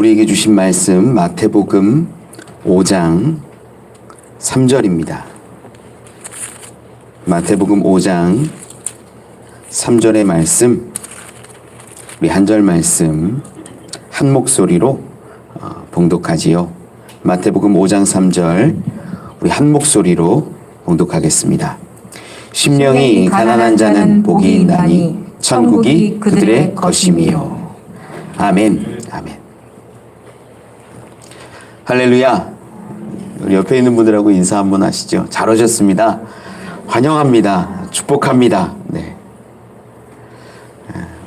우리에게 주신 말씀 마태복음 5장 3절입니다. 마태복음 5장 3절의 말씀, 우리 한 절 말씀 한 목소리로 봉독하지요. 마태복음 5장 3절 우리 한 목소리로 봉독하겠습니다. 심령이 가난한 자는 복이 있나니 천국이 그들의 것임이요. 아멘. 아멘. 할렐루야. 우리 옆에 있는 분들하고 인사 한번 하시죠. 잘 오셨습니다. 환영합니다. 축복합니다. 네.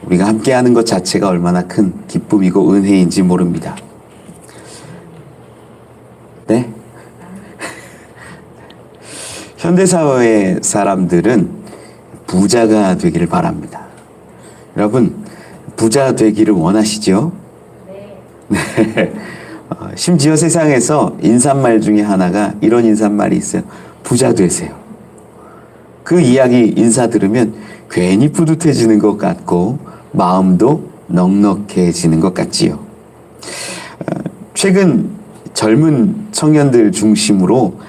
우리가 함께하는 것 자체가 얼마나 큰 기쁨이고 은혜인지 모릅니다. 네? 현대사회의 사람들은 부자가 되기를 바랍니다. 여러분, 부자 되기를 원하시죠? 네. 심지어 세상에서 인사말 중에 하나가 이런 인사말이 있어요. 부자 되세요. 그 이야기 인사 들으면 괜히 뿌듯해지는 것 같고 마음도 넉넉해지는 것 같지요. 최근 젊은 청년들 중심으로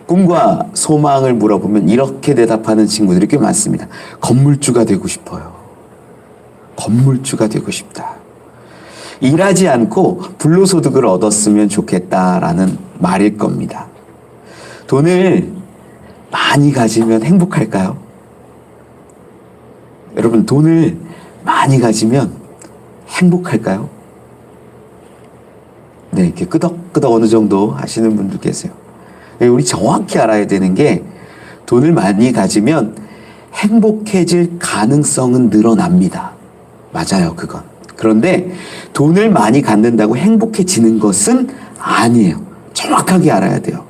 꿈과 소망을 물어보면 이렇게 대답하는 친구들이 꽤 많습니다. 건물주가 되고 싶어요. 건물주가 되고 싶다. 일하지 않고 불로소득을 얻었으면 좋겠다라는 말일 겁니다. 돈을 많이 가지면 행복할까요? 여러분, 돈을 많이 가지면 행복할까요? 네, 이렇게 끄덕끄덕 어느 정도 하시는 분들 계세요. 우리 정확히 알아야 되는 게 돈을 많이 가지면 행복해질 가능성은 늘어납니다. 맞아요, 그건. 그런데 돈을 많이 갖는다고 행복해지는 것은 아니에요. 정확하게 알아야 돼요.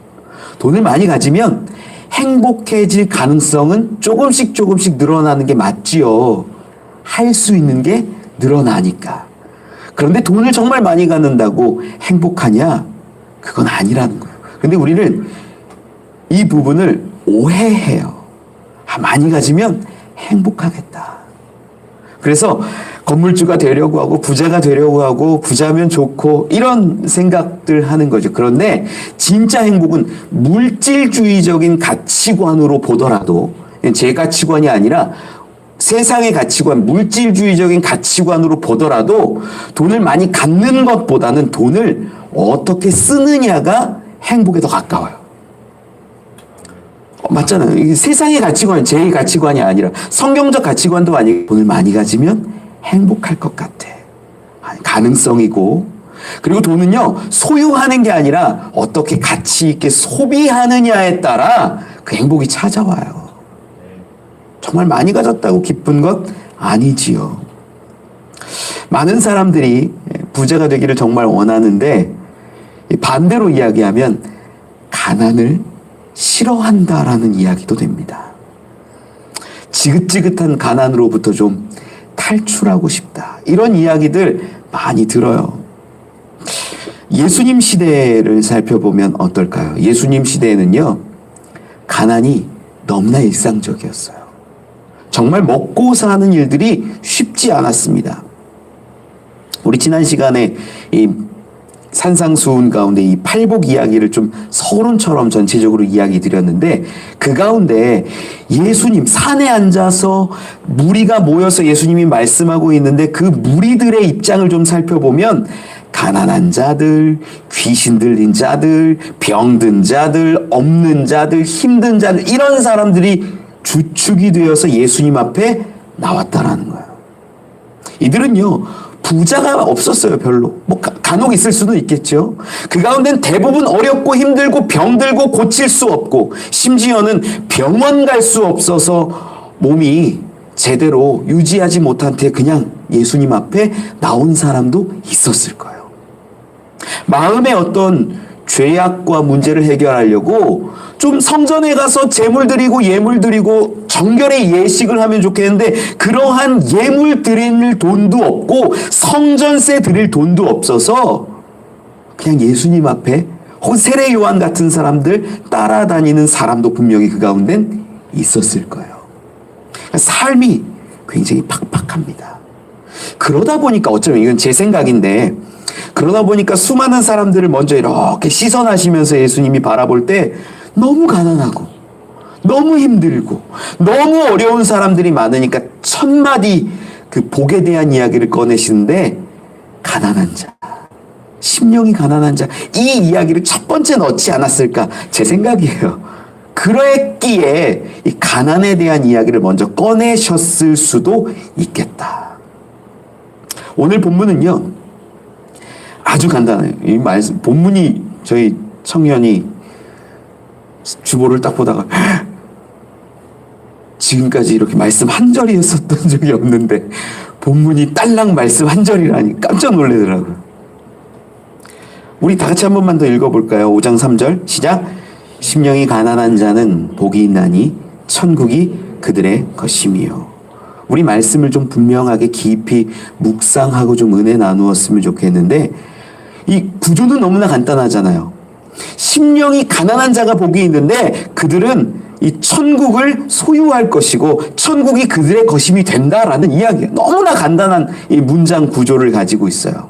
돈을 많이 가지면 행복해질 가능성은 조금씩 늘어나는 게 맞지요. 할 수 있는 게 늘어나니까. 그런데 돈을 정말 많이 갖는다고 행복하냐? 그건 아니라는 거예요. 근데 우리는 이 부분을 오해해요. 많이 가지면 행복하겠다. 그래서 건물주가 되려고 하고 부자가 되려고 하고 부자면 좋고 이런 생각들 하는 거죠. 그런데 진짜 행복은 물질주의적인 가치관으로 보더라도, 제 가치관이 아니라 세상의 가치관, 물질주의적인 가치관으로 보더라도 돈을 많이 갖는 것보다는 돈을 어떻게 쓰느냐가 행복에 더 가까워요. 맞잖아요. 이게 세상의 가치관, 제 가치관이 아니라 성경적 가치관도 아니고 돈을 많이 가지면 행복할 것 같아. 가능성이고, 그리고 돈은요 소유하는 게 아니라 어떻게 가치 있게 소비하느냐에 따라 그 행복이 찾아와요. 정말 많이 가졌다고 기쁜 것 아니지요. 많은 사람들이 부자가 되기를 정말 원하는데 반대로 이야기하면 가난을 싫어한다라는 이야기도 됩니다. 지긋지긋한 가난으로부터 좀 탈출하고 싶다. 이런 이야기들 많이 들어요. 예수님 시대를 살펴보면 어떨까요? 예수님 시대에는요, 가난이 너무나 일상적이었어요. 정말 먹고 사는 일들이 쉽지 않았습니다. 우리 지난 시간에 이 산상수훈 가운데 이 팔복 이야기를 좀 서론처럼 전체적으로 이야기 드렸는데, 그 가운데 예수님 산에 앉아서 무리가 모여서 예수님이 말씀하고 있는데 그 무리들의 입장을 좀 살펴보면 가난한 자들, 귀신 들린 자들, 병든 자들, 없는 자들, 힘든 자들, 이런 사람들이 주축이 되어서 예수님 앞에 나왔다라는 거예요. 이들은요 부자가 없었어요. 별로. 간혹 있을 수도 있겠죠. 그 가운데는 대부분 어렵고 힘들고 병들고 고칠 수 없고, 심지어는 병원 갈 수 없어서 몸이 제대로 유지하지 못한 채 그냥 예수님 앞에 나온 사람도 있었을 거예요. 마음의 어떤 죄악과 문제를 해결하려고 좀 성전에 가서 제물 드리고 예물 드리고 정결의 예식을 하면 좋겠는데, 그러한 예물 드릴 돈도 없고 성전세 드릴 돈도 없어서 그냥 예수님 앞에, 혹은 세례 요한 같은 사람들 따라다니는 사람도 분명히 그 가운데는 있었을 거예요. 삶이 굉장히 팍팍합니다. 그러다 보니까 어쩌면 이건 제 생각인데 그러다 보니까 수많은 사람들을 먼저 이렇게 시선하시면서 예수님이 바라볼 때 너무 가난하고 너무 힘들고 너무 어려운 사람들이 많으니까 천마디 그 복에 대한 이야기를 꺼내시는데 가난한 자, 심령이 가난한 자, 이 이야기를 첫 번째 넣지 않았을까 제 생각이에요. 그랬기에 이 가난에 대한 이야기를 먼저 꺼내셨을 수도 있겠다. 오늘 본문은요 아주 간단해요. 이 말씀 본문이 저희 청년이 주보를 딱 보다가 지금까지 이렇게 말씀 한 절이었었던 적이 없는데 본문이 딸랑 말씀 한 절이라니 깜짝 놀라더라고요. 우리 다 같이 한 번만 더 읽어볼까요? 5장 3절 시작. 심령이 가난한 자는 복이 있나니 천국이 그들의 것임이요. 우리 말씀을 좀 분명하게 깊이 묵상하고 좀 은혜 나누었으면 좋겠는데 이 구조는 너무나 간단하잖아요. 심령이 가난한 자가 복이 있는데 그들은 이 천국을 소유할 것이고 천국이 그들의 것임이 된다라는 이야기예요. 너무나 간단한 이 문장 구조를 가지고 있어요.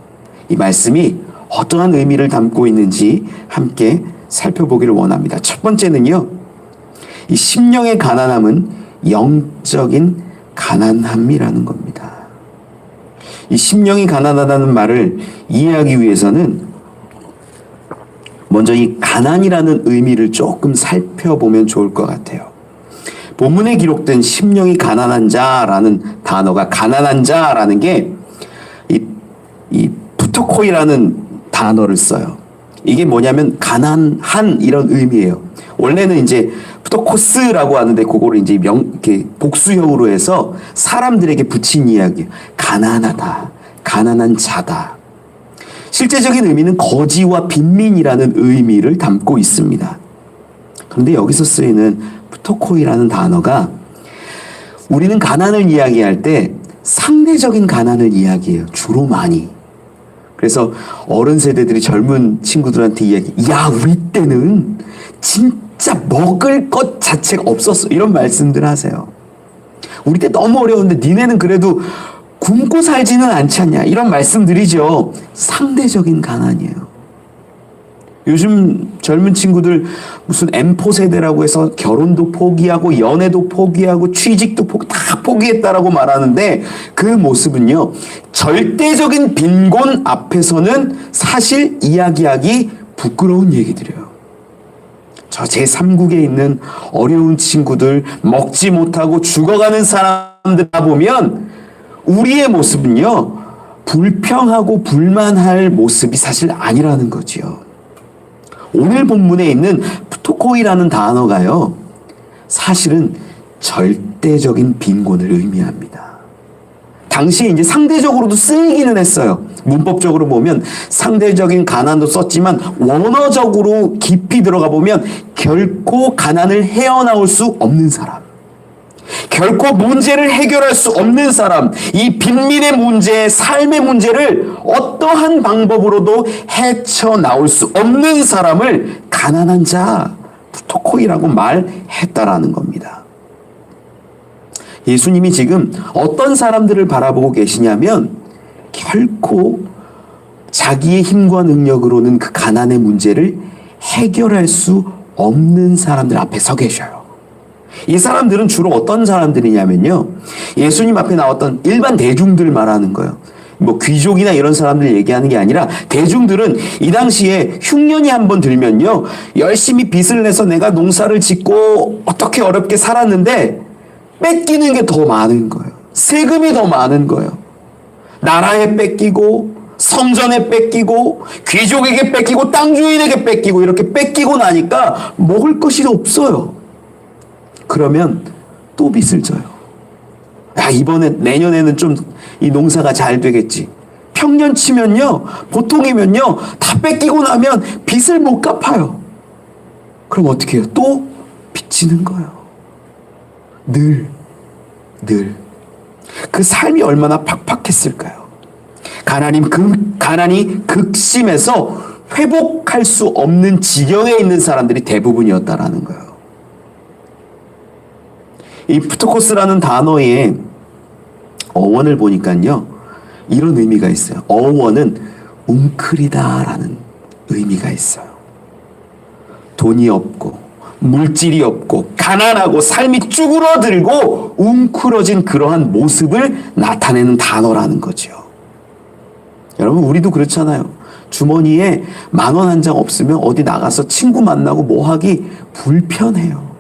이 말씀이 어떠한 의미를 담고 있는지 함께 살펴보기를 원합니다. 첫 번째는요, 이 심령의 가난함은 영적인 가난함이라는 겁니다. 이 심령이 가난하다는 말을 이해하기 위해서는 먼저 이 가난이라는 의미를 조금 살펴보면 좋을 것 같아요. 본문에 기록된 심령이 가난한 자라는 단어가 가난한 자라는 게 이 푸토코이라는 단어를 써요. 이게 뭐냐면 가난한 이런 의미예요. 원래는 이제 푸토코스라고 하는데 그거를 이제 이렇게 복수형으로 해서 사람들에게 붙인 이야기. 가난하다, 가난한 자다. 실제적인 의미는 거지와 빈민이라는 의미를 담고 있습니다. 그런데 여기서 쓰이는 푸토코이라는 단어가 우리는 가난을 이야기할 때 상대적인 가난을 이야기해요. 주로 많이. 그래서 어른 세대들이 젊은 친구들한테 야, 우리 때는 진짜 먹을 것 자체가 없었어. 이런 말씀들 하세요. 우리 때 너무 어려운데 니네는 그래도 굶고 살지는 않지 않냐. 이런 말씀드리죠. 상대적인 가난이에요. 요즘 젊은 친구들 무슨 M4 세대라고 해서 결혼도 포기하고 연애도 포기하고 취직도 다 포기했다라고 말하는데 그 모습은요. 절대적인 빈곤 앞에서는 사실 이야기하기 부끄러운 얘기들이에요. 저 제3국에 있는 어려운 친구들 먹지 못하고 죽어가는 사람들 보면 우리의 모습은요. 불평하고 불만할 모습이 사실 아니라는 거지요. 오늘 본문에 있는 푸토코이라는 단어가요. 사실은 절대적인 빈곤을 의미합니다. 당시에 이제 상대적으로도 쓰이기는 했어요. 문법적으로 보면 상대적인 가난도 썼지만 원어적으로 깊이 들어가 보면 결코 가난을 헤어나올 수 없는 사람. 결코 문제를 해결할 수 없는 사람, 이 빈민의 문제, 삶의 문제를 어떠한 방법으로도 헤쳐나올 수 없는 사람을 가난한 자, 푸토코이라고 말했다라는 겁니다. 예수님이 지금 어떤 사람들을 바라보고 계시냐면 결코 자기의 힘과 능력으로는 그 가난의 문제를 해결할 수 없는 사람들 앞에 서 계셔요. 이 사람들은 주로 어떤 사람들이냐면요. 예수님 앞에 나왔던 일반 대중들 말하는 거예요. 뭐 귀족이나 이런 사람들 얘기하는 게 아니라 대중들은 이 당시에 흉년이 한번 들면요. 열심히 빚을 내서 내가 농사를 짓고 어떻게 어렵게 살았는데 뺏기는 게 더 많은 거예요. 세금이 더 많은 거예요. 나라에 뺏기고 성전에 뺏기고 귀족에게 뺏기고 땅 주인에게 뺏기고 이렇게 뺏기고 나니까 먹을 것이 없어요. 그러면 또 빚을 져요. 야, 내년에는 좀 이 농사가 잘 되겠지. 평년 치면요, 보통이면요, 다 뺏기고 나면 빚을 못 갚아요. 그럼 어떻게 해요? 또 빚지는 거예요. 늘. 그 삶이 얼마나 팍팍했을까요? 가난이 극심해서 회복할 수 없는 지경에 있는 사람들이 대부분이었다라는 거예요. 이 푸토코스라는 단어의 어원을 보니까요, 이런 의미가 있어요. 어원은 웅크리다라는 의미가 있어요. 돈이 없고 물질이 없고 가난하고 삶이 쭈그러들고 웅크러진 그러한 모습을 나타내는 단어라는 거죠. 여러분, 우리도 그렇잖아요. 주머니에 10,000원 한 장 없으면 어디 나가서 친구 만나고 뭐 하기 불편해요.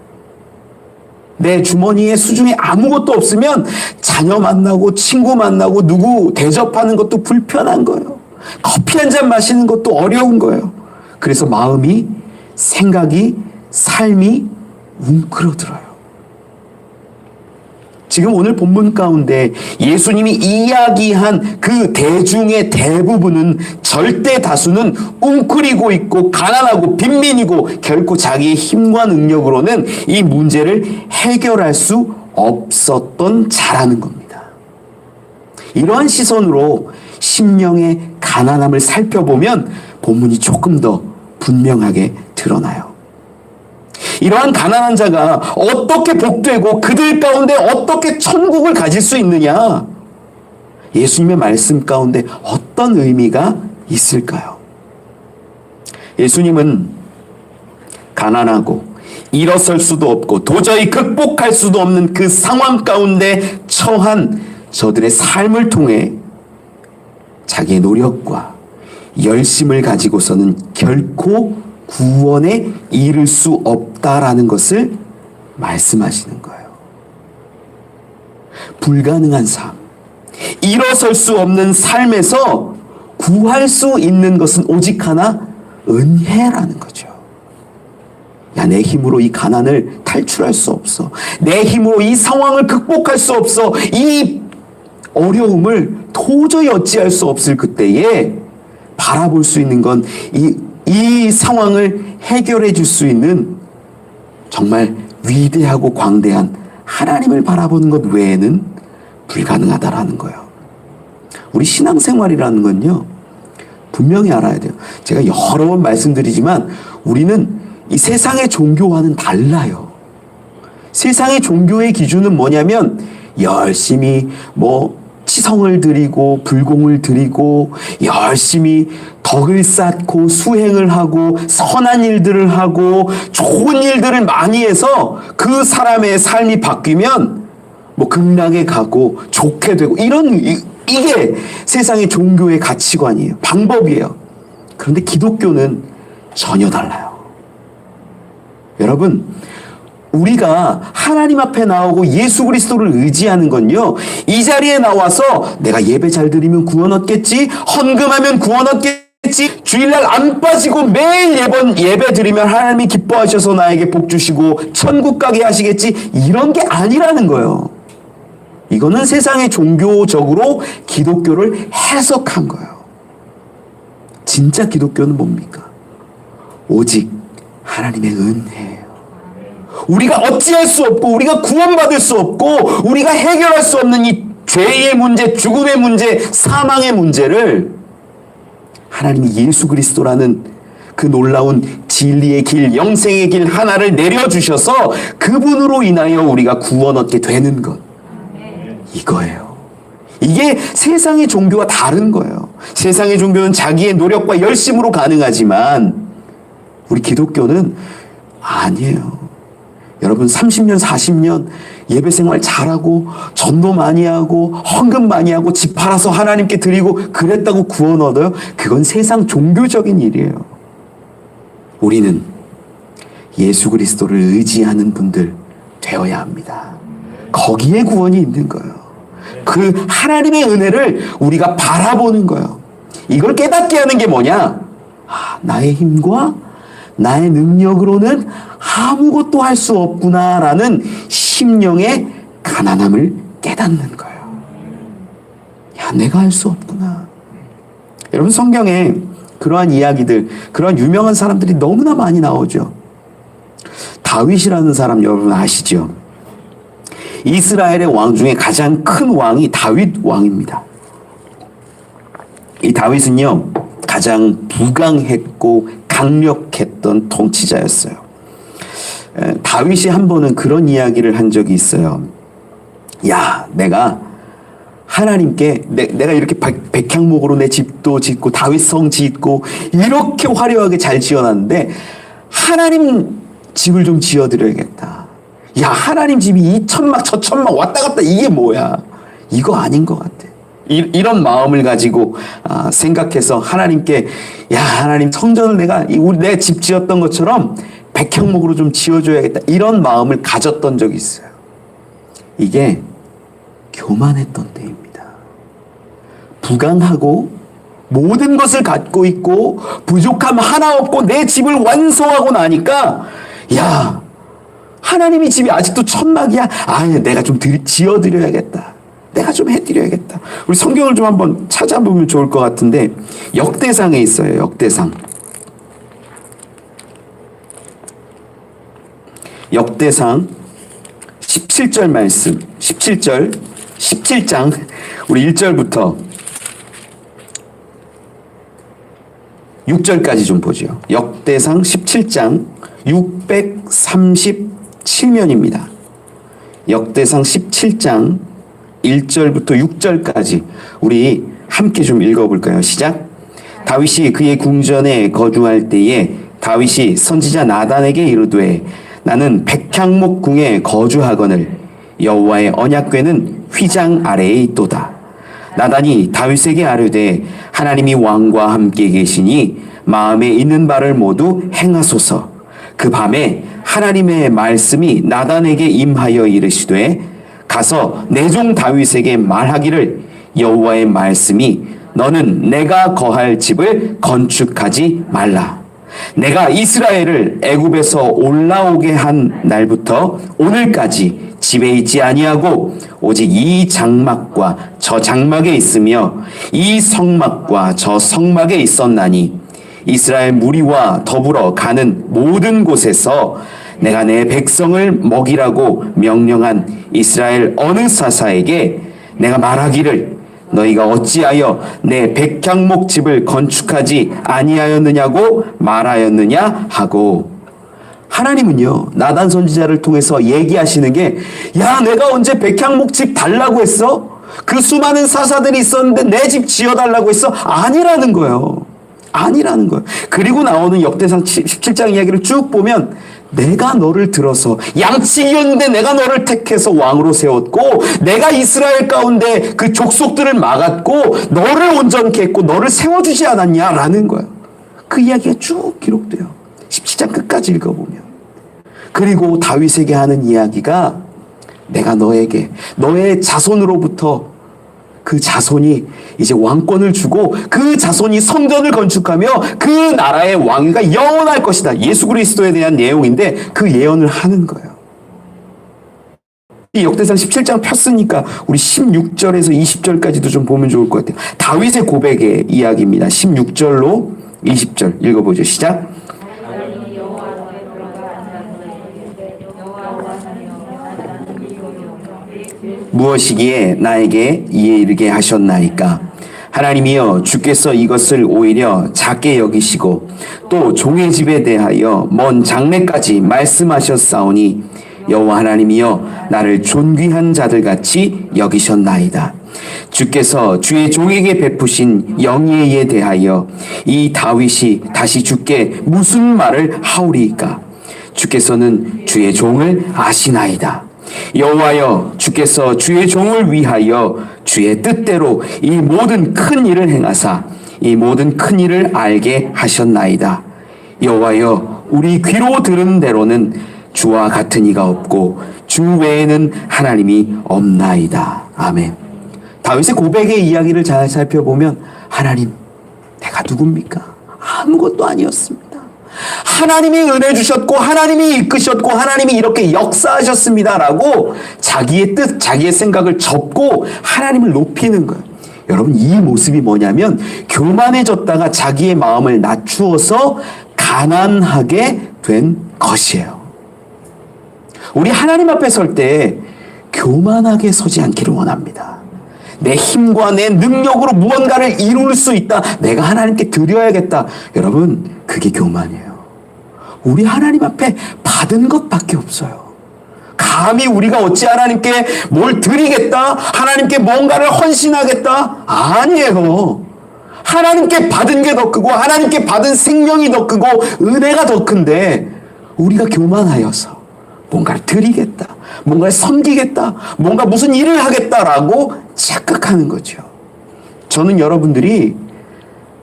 내 주머니에 수중에 아무것도 없으면 자녀 만나고 친구 만나고 누구 대접하는 것도 불편한 거예요. 커피 한 잔 마시는 것도 어려운 거예요. 그래서 마음이, 생각이, 삶이 웅크러들어요. 지금 오늘 본문 가운데 예수님이 이야기한 그 대중의 대부분은, 절대 다수는 웅크리고 있고 가난하고 빈민이고 결코 자기의 힘과 능력으로는 이 문제를 해결할 수 없었던 자라는 겁니다. 이러한 시선으로 심령의 가난함을 살펴보면 본문이 조금 더 분명하게 드러나요. 이러한 가난한 자가 어떻게 복되고 그들 가운데 어떻게 천국을 가질 수 있느냐? 예수님의 말씀 가운데 어떤 의미가 있을까요? 예수님은 가난하고 일어설 수도 없고 도저히 극복할 수도 없는 그 상황 가운데 처한 저들의 삶을 통해 자기의 노력과 열심을 가지고서는 결코 구원에 이를 수 없다라는 것을 말씀하시는 거예요. 불가능한 삶, 일어설 수 없는 삶에서 구할 수 있는 것은 오직 하나, 은혜라는 거죠. 야, 내 힘으로 이 가난을 탈출할 수 없어. 내 힘으로 이 상황을 극복할 수 없어. 이 어려움을 도저히 어찌할 수 없을 그때에 바라볼 수 있는 건 이 상황을 해결해 줄 수 있는 정말 위대하고 광대한 하나님을 바라보는 것 외에는 불가능하다라는 거예요. 우리 신앙생활이라는 건요, 분명히 알아야 돼요. 제가 여러 번 말씀드리지만 우리는 이 세상의 종교와는 달라요. 세상의 종교의 기준은 뭐냐면 열심히 치성을 드리고 불공을 드리고 열심히 덕을 쌓고 수행을 하고 선한 일들을 하고 좋은 일들을 많이 해서 그 사람의 삶이 바뀌면 극락에 가고 좋게 되고 이게 세상의 종교의 가치관이에요. 방법이에요. 그런데 기독교는 전혀 달라요. 여러분, 우리가 하나님 앞에 나오고 예수 그리스도를 의지하는 건요, 이 자리에 나와서 내가 예배 잘 드리면 구원 얻겠지, 헌금하면 구원 얻겠지, 주일날 안 빠지고 매일 예배 드리면 하나님이 기뻐하셔서 나에게 복 주시고 천국 가게 하시겠지, 이런 게 아니라는 거예요. 이거는 세상의 종교적으로 기독교를 해석한 거예요. 진짜 기독교는 뭡니까? 오직 하나님의 은혜예요. 우리가 어찌할 수 없고 우리가 구원받을 수 없고 우리가 해결할 수 없는 이 죄의 문제, 죽음의 문제, 사망의 문제를 하나님이 예수 그리스도라는 그 놀라운 진리의 길, 영생의 길 하나를 내려주셔서 그분으로 인하여 우리가 구원 얻게 되는 것, 이거예요. 이게 세상의 종교와 다른 거예요. 세상의 종교는 자기의 노력과 열심으로 가능하지만 우리 기독교는 아니에요. 여러분, 30년, 40년 예배 생활 잘하고 전도 많이 하고 헌금 많이 하고 집 팔아서 하나님께 드리고 그랬다고 구원 얻어요? 그건 세상 종교적인 일이에요. 우리는 예수 그리스도를 의지하는 분들 되어야 합니다. 거기에 구원이 있는 거예요. 그 하나님의 은혜를 우리가 바라보는 거예요. 이걸 깨닫게 하는 게 뭐냐? 나의 힘과 나의 능력으로는 아무것도 할 수 없구나라는 심령의 가난함을 깨닫는 거예요. 야, 내가 할 수 없구나. 여러분, 성경에 그러한 이야기들, 그러한 유명한 사람들이 너무나 많이 나오죠. 다윗이라는 사람 여러분 아시죠? 이스라엘의 왕 중에 가장 큰 왕이 다윗 왕입니다. 이 다윗은요, 가장 부강했고 강력했던 통치자였어요. 다윗이 한 번은 그런 이야기를 한 적이 있어요. 야, 내가 하나님께 내가 이렇게 백향목으로 내 집도 짓고 다윗성 짓고 이렇게 화려하게 잘 지어놨는데 하나님 집을 좀 지어드려야겠다. 야, 하나님 집이 이 천막 저 천막 왔다 갔다 이게 뭐야? 이거 아닌 것 같아. 이런 마음을 가지고 생각해서 하나님께, 야, 하나님 성전을 내가 집 지었던 것처럼 백향목으로 좀 지어줘야겠다. 이런 마음을 가졌던 적이 있어요. 이게 교만했던 때입니다. 부강하고 모든 것을 갖고 있고 부족함 하나 없고 내 집을 완성하고 나니까, 야, 하나님이 집이 아직도 천막이야? 아니, 내가 좀 지어드려야겠다. 내가 좀 해드려야겠다. 우리 성경을 좀 한번 찾아보면 좋을 것 같은데, 역대상에 있어요. 역대상. 역대상 17절 말씀, 17장, 우리 1절부터 6절까지 좀 보죠. 역대상 17장 637면입니다. 역대상 17장 1절부터 6절까지 우리 함께 좀 읽어볼까요? 시작. 다윗이 그의 궁전에 거주할 때에 다윗이 선지자 나단에게 이르되 나는 백향목 궁에 거주하거늘 여호와의 언약궤는 휘장 아래에 있도다. 나단이 다윗에게 아뢰되 하나님이 왕과 함께 계시니 마음에 있는 바를 모두 행하소서. 그 밤에 하나님의 말씀이 나단에게 임하여 이르시되 가서 내 종 다윗에게 말하기를 여호와의 말씀이 너는 내가 거할 집을 건축하지 말라. 내가 이스라엘을 애굽에서 올라오게 한 날부터 오늘까지 집에 있지 아니하고 오직 이 장막과 저 장막에 있으며 이 성막과 저 성막에 있었나니 이스라엘 무리와 더불어 가는 모든 곳에서 내가 내 백성을 먹이라고 명령한 이스라엘 어느 사사에게 내가 말하기를 너희가 어찌하여 내 백향목 집을 건축하지 아니하였느냐고 말하였느냐 하고, 하나님은요 나단 선지자를 통해서 얘기하시는 게, 야, 내가 언제 백향목 집 달라고 했어? 그 수많은 사사들이 있었는데 내 집 지어달라고 했어? 아니라는 거예요. 아니라는 거예요. 그리고 나오는 역대상 17장 이야기를 쭉 보면 내가 너를 들어서 양치기였는데 내가 너를 택해서 왕으로 세웠고 내가 이스라엘 가운데 그 족속들을 막았고 너를 온전케 했고 너를 세워주지 않았냐라는 거예요. 그 이야기가 쭉 기록돼요. 17장 끝까지 읽어보면. 그리고 다윗에게 하는 이야기가 내가 너에게 너의 자손으로부터 그 자손이 이제 왕권을 주고 그 자손이 성전을 건축하며 그 나라의 왕위가 영원할 것이다. 예수 그리스도에 대한 내용인데 그 예언을 하는 거예요. 이 역대상 17장 폈으니까 우리 16절에서 20절까지도 좀 보면 좋을 것 같아요. 다윗의 고백의 이야기입니다. 16절로 20절 읽어보죠. 시작. 무엇이기에 나에게 이에 이르게 하셨나이까? 하나님이여 주께서 이것을 오히려 작게 여기시고 또 종의 집에 대하여 먼 장래까지 말씀하셨사오니 여호와 하나님이여 나를 존귀한 자들같이 여기셨나이다. 주께서 주의 종에게 베푸신 영예에 대하여 이 다윗이 다시 주께 무슨 말을 하오리이까? 주께서는 주의 종을 아시나이다. 여호와여 주께서 주의 종을 위하여 주의 뜻대로 이 모든 큰 일을 행하사 이 모든 큰 일을 알게 하셨나이다. 여호와여 우리 귀로 들은 대로는 주와 같은 이가 없고 주 외에는 하나님이 없나이다. 아멘. 다윗의 고백의 이야기를 잘 살펴보면 하나님 내가 누굽니까? 아무것도 아니었습니다. 하나님이 은혜 주셨고 하나님이 이끄셨고 하나님이 이렇게 역사하셨습니다라고 자기의 뜻, 자기의 생각을 접고 하나님을 높이는 거예요. 여러분 이 모습이 뭐냐면 교만해졌다가 자기의 마음을 낮추어서 가난하게 된 것이에요. 우리 하나님 앞에 설 때 교만하게 서지 않기를 원합니다. 내 힘과 내 능력으로 무언가를 이룰 수 있다. 내가 하나님께 드려야겠다. 여러분 그게 교만이에요. 우리 하나님 앞에 받은 것밖에 없어요. 감히 우리가 어찌 하나님께 뭘 드리겠다? 하나님께 뭔가를 헌신하겠다? 아니에요. 하나님께 받은 게 더 크고 하나님께 받은 생명이 더 크고 은혜가 더 큰데 우리가 교만하여서 뭔가를 드리겠다, 뭔가를 섬기겠다, 뭔가 무슨 일을 하겠다라고 착각하는 거죠. 저는 여러분들이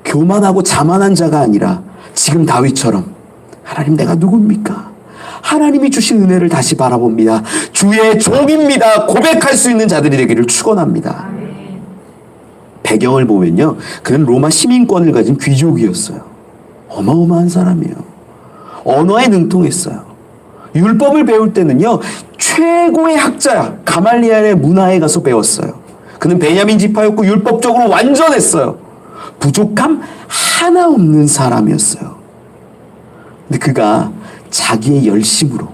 교만하고 자만한 자가 아니라 지금 다윗처럼 하나님 내가 누굽니까? 하나님이 주신 은혜를 다시 바라봅니다. 주의 종입니다. 고백할 수 있는 자들이 되기를 축원합니다. 배경을 보면요, 그는 로마 시민권을 가진 귀족이었어요. 어마어마한 사람이에요. 언어에 능통했어요. 율법을 배울 때는요, 최고의 학자 가말리엘의 문화에 가서 배웠어요. 그는 베냐민 지파였고 율법적으로 완전했어요. 부족함 하나 없는 사람이었어요. 근데 그가 자기의 열심으로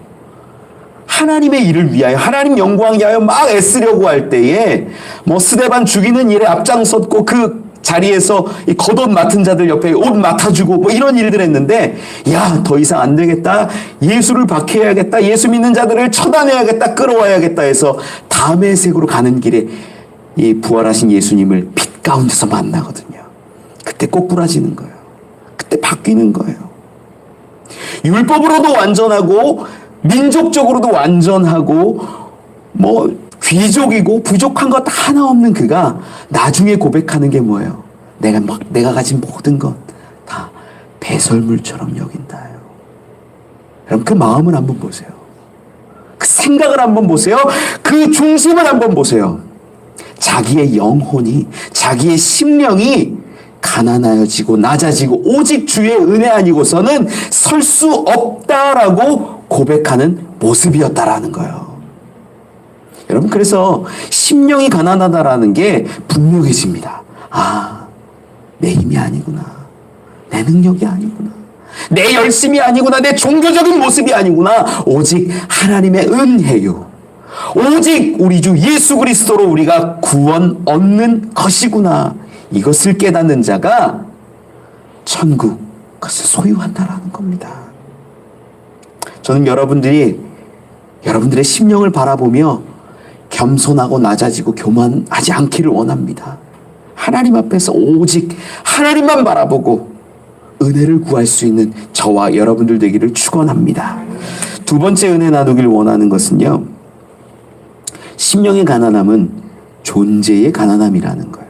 하나님의 일을 위하여, 하나님 영광 위하여 막 애쓰려고 할 때에 뭐 스데반 죽이는 일에 앞장섰고 그 자리에서 이 겉옷 맡은 자들 옆에 옷 맡아주고 뭐 이런 일들 했는데, 야, 더 이상 안 되겠다. 예수를 박해해야겠다. 예수 믿는 자들을 처단해야겠다. 끌어와야겠다 해서 다메섹으로 가는 길에 이 부활하신 예수님을 빛 가운데서 만나거든요. 그때 꼬꾸라지는 거예요. 그때 바뀌는 거예요. 율법으로도 완전하고 민족적으로도 완전하고 뭐 귀족이고 부족한 것 하나 없는 그가 나중에 고백하는 게 뭐예요? 내가 가진 모든 것 다 배설물처럼 여긴다요. 여러분 그 마음을 한번 보세요. 그 생각을 한번 보세요. 그 중심을 한번 보세요. 자기의 영혼이, 자기의 심령이 가난하여지고 낮아지고 오직 주의 은혜 아니고서는 설 수 없다라고 고백하는 모습이었다라는 거예요. 여러분 그래서 심령이 가난하다라는 게 분명해집니다. 아, 내 힘이 아니구나. 내 능력이 아니구나. 내 열심이 아니구나. 내 종교적인 모습이 아니구나. 오직 하나님의 은혜요. 오직 우리 주 예수 그리스도로 우리가 구원 얻는 것이구나. 이것을 깨닫는 자가 천국, 그것을 소유한다라는 겁니다. 저는 여러분들의 심령을 바라보며 겸손하고 낮아지고 교만하지 않기를 원합니다. 하나님 앞에서 오직 하나님만 바라보고 은혜를 구할 수 있는 저와 여러분들 되기를 축원합니다. 두 번째 은혜 나누기를 원하는 것은요, 심령의 가난함은 존재의 가난함이라는 거예요.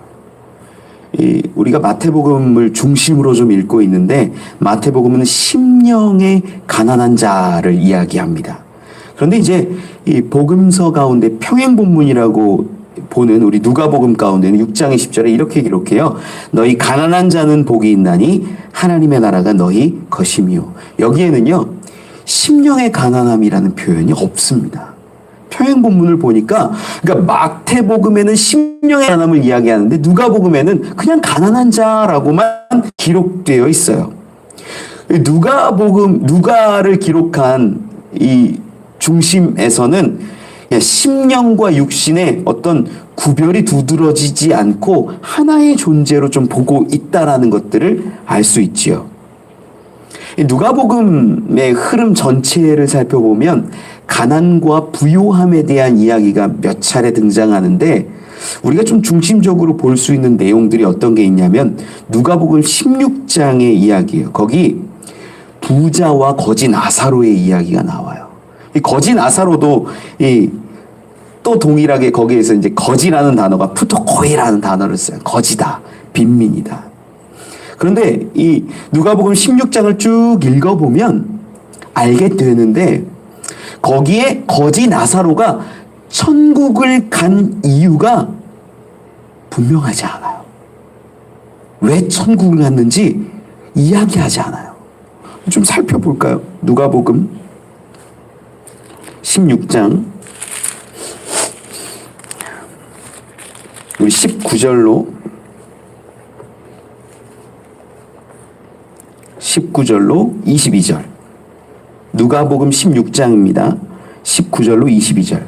우리가 마태복음을 중심으로 좀 읽고 있는데 마태복음은 심령의 가난한 자를 이야기합니다. 그런데 이제 이 복음서 가운데 평행본문이라고 보는 우리 누가복음 가운데는 6장의 10절에 이렇게 기록해요. 너희 가난한 자는 복이 있나니 하나님의 나라가 너희 것이며. 여기에는요, 심령의 가난함이라는 표현이 없습니다. 평행본문을 보니까, 그러니까 마태복음에는 심령의 가난함을 이야기하는데 누가복음에는 그냥 가난한 자라고만 기록되어 있어요. 누가를 기록한 이 중심에서는 심령과 육신의 어떤 구별이 두드러지지 않고 하나의 존재로 좀 보고 있다라는 것들을 알 수 있지요. 누가복음의 흐름 전체를 살펴보면 가난과 부요함에 대한 이야기가 몇 차례 등장하는데, 우리가 좀 중심적으로 볼 수 있는 내용들이 어떤 게 있냐면 누가복음 16장의 이야기예요. 거기 부자와 거지 나사로의 이야기가 나와요. 이 거지 나사로도 또 동일하게 거기에서 이제 거지라는 단어가 푸토코이라는 단어를 써요. 거지다, 빈민이다. 그런데 이 누가복음 16장을 쭉 읽어보면 알게 되는데, 거기에 거지 나사로가 천국을 간 이유가 분명하지 않아요. 왜 천국을 갔는지 이야기하지 않아요. 좀 살펴볼까요? 누가복음 16장 우리 19절로 22절. 누가복음 16장입니다. 19절로 22절.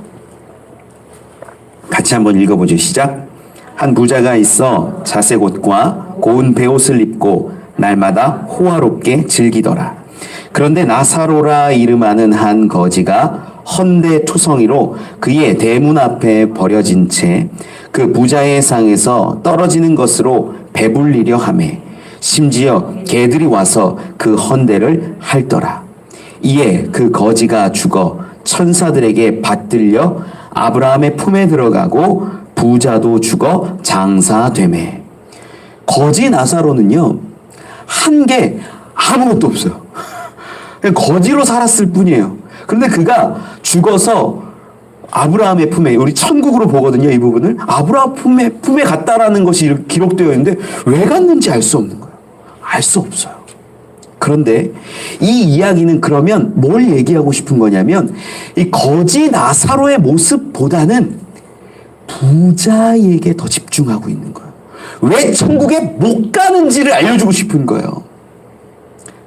같이 한번 읽어보죠. 시작. 한 부자가 있어 자색 옷과 고운 베옷을 입고 날마다 호화롭게 즐기더라. 그런데 나사로라 이름하는 한 거지가 헌데 투성이로 그의 대문 앞에 버려진 채 그 부자의 상에서 떨어지는 것으로 배불리려 하매 심지어 개들이 와서 그 헌데를 핥더라. 이에 그 거지가 죽어 천사들에게 받들려 아브라함의 품에 들어가고 부자도 죽어 장사되매. 거지 나사로는요, 한 게 아무것도 없어요. 그냥 거지로 살았을 뿐이에요. 그런데 그가 죽어서 아브라함의 품에, 우리 천국으로 보거든요, 이 부분을. 아브라함 품에 갔다라는 것이 기록되어 있는데 왜 갔는지 알 수 없는 거예요. 알 수 없어요. 그런데 이 이야기는 그러면 뭘 얘기하고 싶은 거냐면, 이 거지 나사로의 모습보다는 부자에게 더 집중하고 있는 거예요. 왜 천국에 못 가는지를 알려주고 싶은 거예요.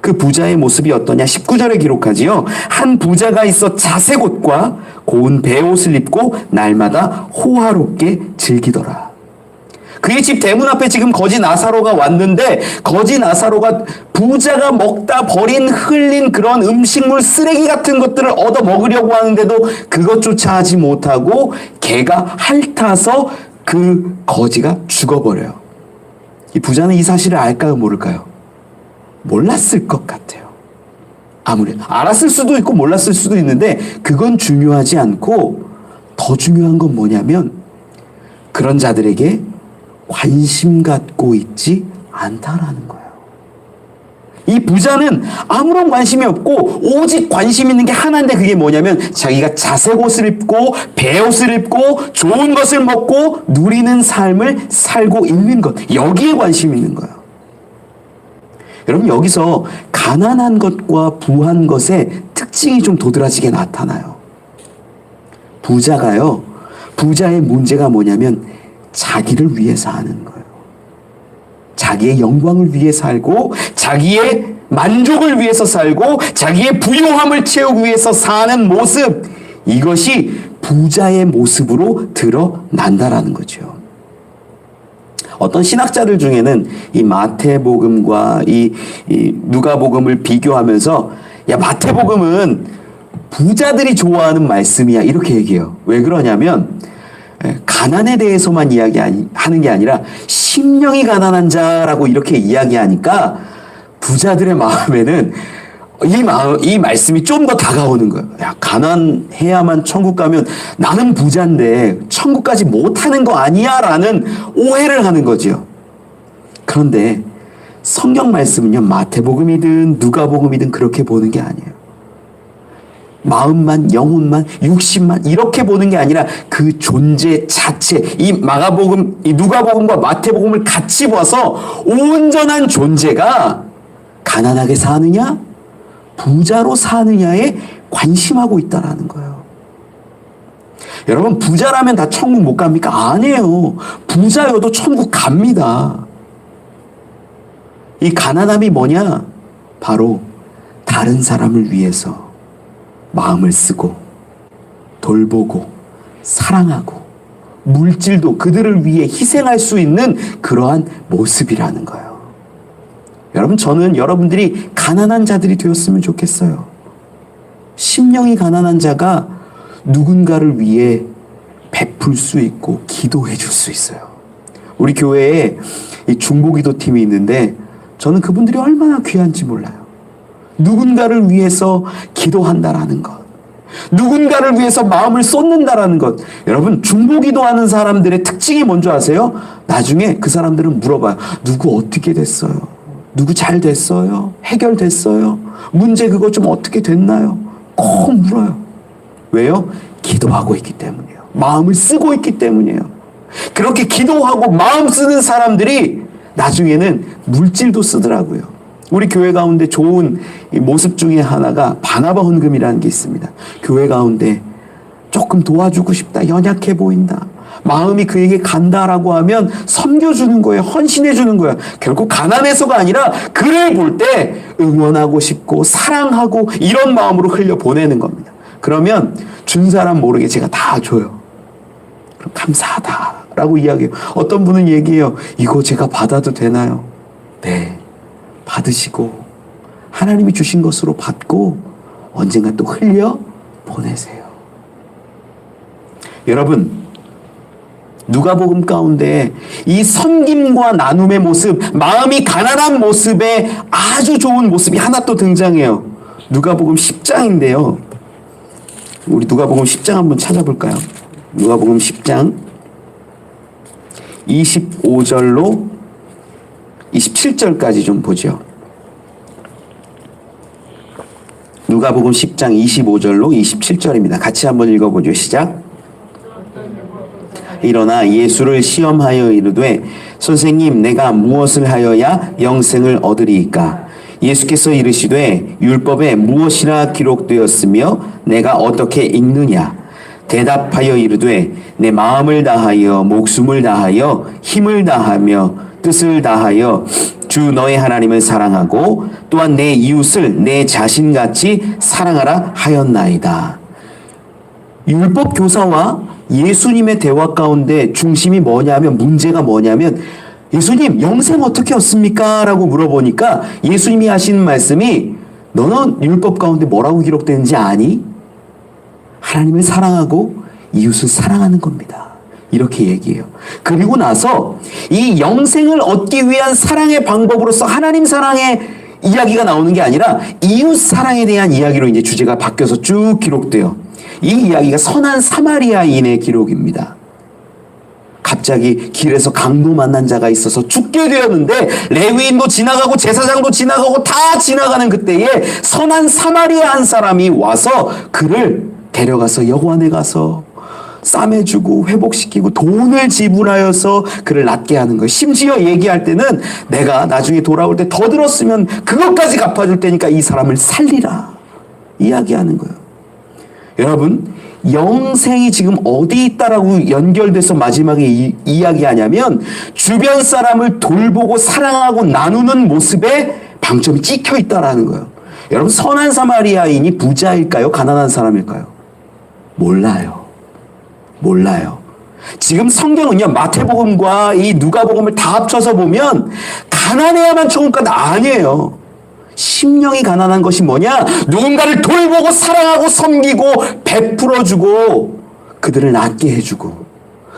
그 부자의 모습이 어떠냐? 19절에 기록하지요. 한 부자가 있어 자색 옷과 고운 베옷을 입고 날마다 호화롭게 즐기더라. 그의 집 대문 앞에 지금 거지 나사로가 왔는데, 거지 나사로가 부자가 먹다 버린 흘린 그런 음식물 쓰레기 같은 것들을 얻어 먹으려고 하는데도 그것조차 하지 못하고 개가 핥아서 그 거지가 죽어버려요. 이 부자는 이 사실을 알까요, 모를까요? 몰랐을 것 같아요. 아무래도 알았을 수도 있고 몰랐을 수도 있는데 그건 중요하지 않고, 더 중요한 건 뭐냐면 그런 자들에게 관심 갖고 있지 않다라는 거예요. 이 부자는 아무런 관심이 없고 오직 관심 있는 게 하나인데, 그게 뭐냐면 자기가 자색 옷을 입고 베옷을 입고 좋은 것을 먹고 누리는 삶을 살고 있는 것, 여기에 관심 있는 거예요. 여러분, 여기서 가난한 것과 부한 것의 특징이 좀 도드라지게 나타나요. 부자가요, 부자의 문제가 뭐냐면 자기를 위해 사는 거예요. 자기의 영광을 위해 살고, 자기의 만족을 위해서 살고, 자기의 부요함을 채우기 위해서 사는 모습, 이것이 부자의 모습으로 드러난다라는 거죠. 어떤 신학자들 중에는 이 마태복음과 이 누가복음을 비교하면서, 야, 마태복음은 부자들이 좋아하는 말씀이야, 이렇게 얘기해요. 왜 그러냐면 가난에 대해서만 이야기하는 게 아니라 심령이 가난한 자라고 이렇게 이야기하니까 부자들의 마음에는 이 말씀이 좀 더 다가오는 거예요. 야, 가난해야만 천국 가면 나는 부자인데 천국까지 못하는 거 아니야? 라는 오해를 하는 거죠. 그런데 성경 말씀은요, 마태복음이든 누가복음이든 그렇게 보는 게 아니에요. 마음만, 영혼만, 육신만 이렇게 보는 게 아니라 그 존재 자체, 이 마가복음, 이 누가복음과 마태복음을 같이 봐서 온전한 존재가 가난하게 사느냐, 부자로 사느냐에 관심하고 있다라는 거예요. 여러분, 부자라면 다 천국 못 갑니까? 아니에요. 부자여도 천국 갑니다. 이 가난함이 뭐냐? 바로 다른 사람을 위해서 마음을 쓰고 돌보고 사랑하고 물질도 그들을 위해 희생할 수 있는 그러한 모습이라는 거예요. 여러분, 저는 여러분들이 가난한 자들이 되었으면 좋겠어요. 심령이 가난한 자가 누군가를 위해 베풀 수 있고 기도해 줄 수 있어요. 우리 교회에 이 중보기도 팀이 있는데 저는 그분들이 얼마나 귀한지 몰라요. 누군가를 위해서 기도한다라는 것, 누군가를 위해서 마음을 쏟는다라는 것. 여러분, 중보기도하는 사람들의 특징이 뭔지 아세요? 나중에 그 사람들은 물어봐요. 누구 어떻게 됐어요? 누구 잘 됐어요? 해결됐어요? 문제 그거 좀 어떻게 됐나요? 꼭 물어요. 왜요? 기도하고 있기 때문이에요. 마음을 쓰고 있기 때문이에요. 그렇게 기도하고 마음 쓰는 사람들이 나중에는 물질도 쓰더라고요. 우리 교회 가운데 좋은 모습 중에 하나가 바나바 헌금이라는 게 있습니다. 교회 가운데 조금 도와주고 싶다, 연약해 보인다, 마음이 그에게 간다라고 하면 섬겨주는 거예요. 헌신해주는 거예요. 결국 가난해서가 아니라 그를 볼 때 응원하고 싶고 사랑하고 이런 마음으로 흘려보내는 겁니다. 그러면 준 사람 모르게 제가 다 줘요. 그럼 감사하다라고 이야기해요. 어떤 분은 얘기해요. 이거 제가 받아도 되나요? 네, 받으시고 하나님이 주신 것으로 받고 언젠가 또 흘려 보내세요. 여러분, 누가복음 가운데 이 섬김과 나눔의 모습, 마음이 가난한 모습의 아주 좋은 모습이 하나 또 등장해요. 누가복음 10장인데요. 우리 누가복음 10장 한번 찾아볼까요? 누가복음 10장 25절로 27절까지 좀 보죠. 누가복음 10장 25절로 27절입니다. 같이 한번 읽어보죠. 시작. 일어나 예수를 시험하여 이르되 선생님 내가 무엇을 하여야 영생을 얻으리이까? 예수께서 이르시되 율법에 무엇이라 기록되었으며 내가 어떻게 읽느냐? 대답하여 이르되 내 마음을 다하여 목숨을 다하여 힘을 다하며 뜻을 다하여 주 너의 하나님을 사랑하고 또한 내 이웃을 내 자신같이 사랑하라 하였나이다. 율법 교사와 예수님의 대화 가운데 중심이 뭐냐면, 문제가 뭐냐면, 예수님 영생 어떻게 얻습니까? 라고 물어보니까 예수님이 하시는 말씀이, 너는 율법 가운데 뭐라고 기록되는지 아니? 하나님을 사랑하고 이웃을 사랑하는 겁니다. 이렇게 얘기해요. 그리고 나서 이 영생을 얻기 위한 사랑의 방법으로서 하나님 사랑의 이야기가 나오는 게 아니라 이웃 사랑에 대한 이야기로 이제 주제가 바뀌어서 쭉 기록돼요. 이 이야기가 선한 사마리아인의 기록입니다. 갑자기 길에서 강도 만난 자가 있어서 죽게 되었는데 레위인도 지나가고 제사장도 지나가고 다 지나가는 그때에 선한 사마리아 한 사람이 와서 그를 데려가서 여관에 가서 싸매주고 회복시키고 돈을 지불하여서 그를 낫게 하는 거예요. 심지어 얘기할 때는 내가 나중에 돌아올 때 더 들었으면 그것까지 갚아줄 테니까 이 사람을 살리라 이야기하는 거예요. 여러분, 영생이 지금 어디 있다라고 연결돼서 마지막에 이야기하냐면 주변 사람을 돌보고 사랑하고 나누는 모습에 방점이 찍혀 있다라는 거예요. 여러분, 선한 사마리아인이 부자일까요? 가난한 사람일까요? 몰라요. 지금 성경은요, 마태복음과 이 누가복음을 다 합쳐서 보면 가난해야만 좋은 건 아니에요. 심령이 가난한 것이 뭐냐? 누군가를 돌보고 사랑하고 섬기고 베풀어주고 그들을 낫게 해주고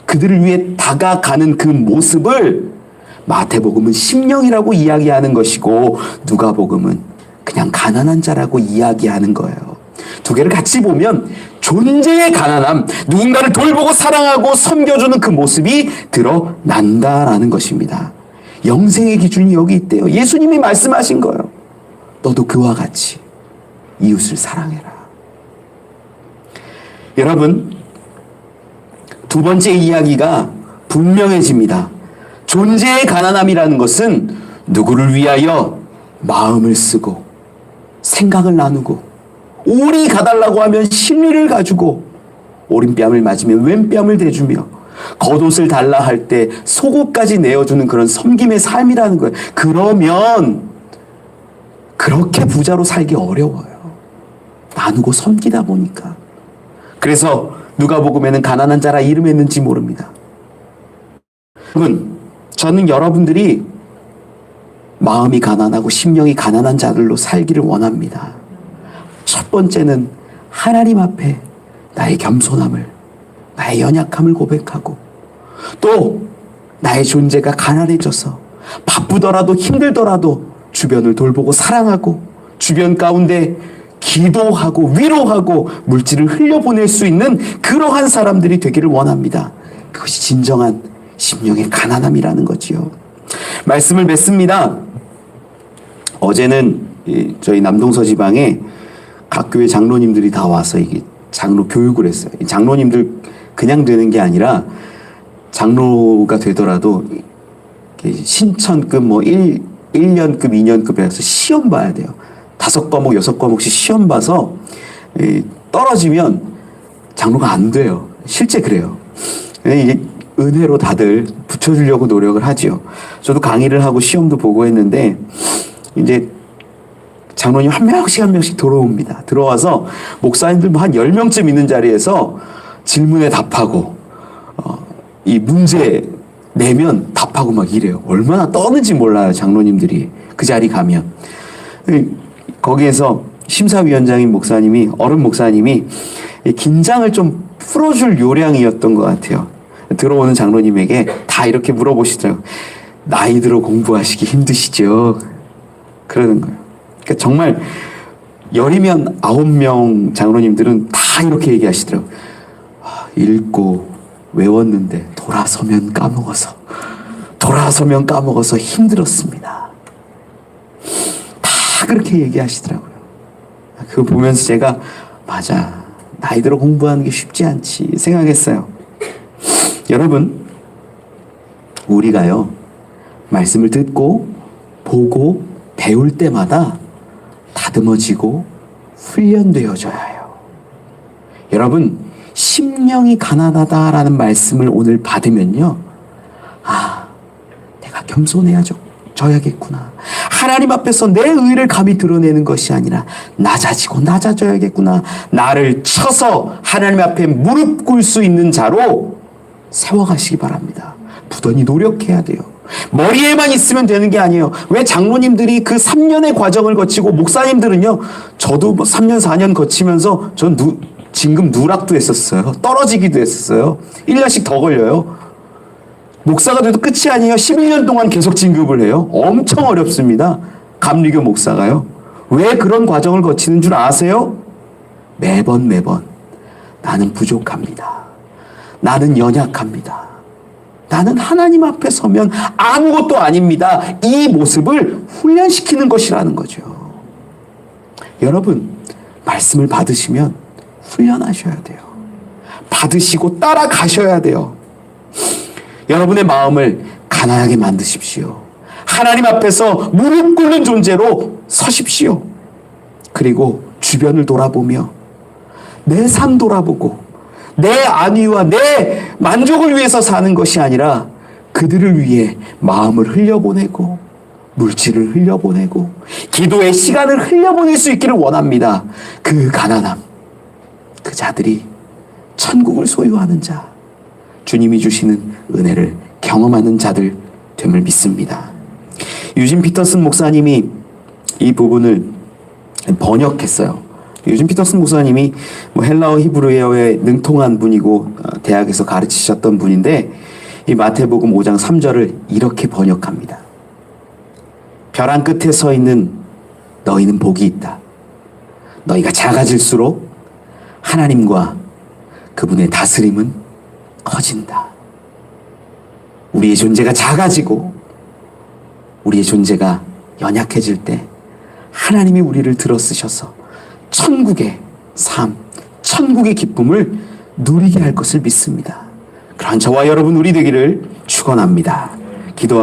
그들을 위해 다가가는 그 모습을 마태복음은 심령이라고 이야기하는 것이고 누가복음은 그냥 가난한 자라고 이야기하는 거예요. 두 개를 같이 보면 존재의 가난함, 누군가를 돌보고 사랑하고 섬겨주는 그 모습이 드러난다라는 것입니다. 영생의 기준이 여기 있대요. 예수님이 말씀하신 거예요. 너도 그와 같이 이웃을 사랑해라. 여러분, 두 번째 이야기가 분명해집니다. 존재의 가난함이라는 것은 누구를 위하여 마음을 쓰고 생각을 나누고 오리 가달라고 하면 심리를 가지고 오른뺨을 맞으면 왼뺨을 대주며 겉옷을 달라 할 때 속옷까지 내어주는 그런 섬김의 삶이라는 거예요. 그러면 그렇게 부자로 살기 어려워요. 나누고 섬기다 보니까. 그래서 누가복음에는 가난한 자라 이름했는지 모릅니다. 여러분, 저는 여러분들이 마음이 가난하고 심령이 가난한 자들로 살기를 원합니다. 첫 번째는 하나님 앞에 나의 겸손함을, 나의 연약함을 고백하고 또 나의 존재가 가난해져서 바쁘더라도 힘들더라도 주변을 돌보고 사랑하고 주변 가운데 기도하고 위로하고 물질을 흘려보낼 수 있는 그러한 사람들이 되기를 원합니다. 그것이 진정한 심령의 가난함이라는 거지요. 말씀을 맺습니다. 어제는 저희 남동서 지방에 각 교회 장로님들이 다 와서 이게 장로 교육을 했어요. 장로님들 그냥 되는 게 아니라 장로가 되더라도 신천급 1년급, 2년급 해서 시험 봐야 돼요. 5과목, 6과목씩 시험 봐서 떨어지면 장로가 안 돼요. 실제 그래요. 이제 은혜로 다들 붙여주려고 노력을 하죠. 저도 강의를 하고 시험도 보고 했는데 이제 장로님 한 명씩 들어옵니다. 들어와서 목사님들 한 10명쯤 있는 자리에서 질문에 답하고 이 문제 내면 답하고 막 이래요. 얼마나 떠는지 몰라요, 장로님들이. 그 자리 가면. 거기에서 심사위원장인 목사님이, 어른 목사님이 이 긴장을 좀 풀어줄 요량이었던 것 같아요. 들어오는 장로님에게 다 이렇게 물어보시더라고요. 나이 들어 공부하시기 힘드시죠? 그러는 거예요. 그러니까 정말 열이면 9명 장로님들은 다 이렇게 얘기하시더라고요. 읽고 외웠는데 돌아서면 까먹어서 힘들었습니다. 다 그렇게 얘기하시더라고요. 그거 보면서 제가 맞아, 나이 들어 공부하는 게 쉽지 않지 생각했어요. 여러분, 우리가요 말씀을 듣고 보고 배울 때마다 다듬어지고 훈련되어져야 해요. 여러분, 심령이 가난하다라는 말씀을 오늘 받으면요, 내가 겸손해져야겠구나. 하나님 앞에서 내 의를 감히 드러내는 것이 아니라 낮아져야겠구나. 나를 쳐서 하나님 앞에 무릎 꿇을 수 있는 자로 세워가시기 바랍니다. 부단히 노력해야 돼요. 머리에만 있으면 되는 게 아니에요. 왜 장로님들이 그 3년의 과정을 거치고, 목사님들은요, 저도 3년 4년 거치면서 전 진급 누락도 했었어요. 떨어지기도 했었어요. 1년씩 더 걸려요. 목사가 돼도 끝이 아니에요. 11년 동안 계속 진급을 해요. 엄청 어렵습니다. 감리교 목사가요. 왜 그런 과정을 거치는 줄 아세요? 매번 나는 부족합니다. 나는 연약합니다. 나는 하나님 앞에 서면 아무것도 아닙니다. 이 모습을 훈련시키는 것이라는 거죠. 여러분, 말씀을 받으시면 훈련하셔야 돼요. 받으시고 따라가셔야 돼요. 여러분의 마음을 가난하게 만드십시오. 하나님 앞에서 무릎 꿇는 존재로 서십시오. 그리고 주변을 돌아보며 내 삶 돌아보고 내 안위와 내 만족을 위해서 사는 것이 아니라 그들을 위해 마음을 흘려보내고 물질을 흘려보내고 기도의 시간을 흘려보낼 수 있기를 원합니다. 그 가난함, 그 자들이 천국을 소유하는 자, 주님이 주시는 은혜를 경험하는 자들 됨을 믿습니다. 유진 피터슨 목사님이 이 부분을 번역했어요. 유진 피터슨 목사님이 헬라어 히브리어에 능통한 분이고 대학에서 가르치셨던 분인데, 이 마태복음 5장 3절을 이렇게 번역합니다. 벼랑 끝에 서 있는 너희는 복이 있다. 너희가 작아질수록 하나님과 그분의 다스림은 커진다. 우리의 존재가 작아지고 우리의 존재가 연약해질 때 하나님이 우리를 들어쓰셔서 천국의 삶, 천국의 기쁨을 누리게 할 것을 믿습니다. 그런 저와 여러분 우리 되기를 축원합니다. 기도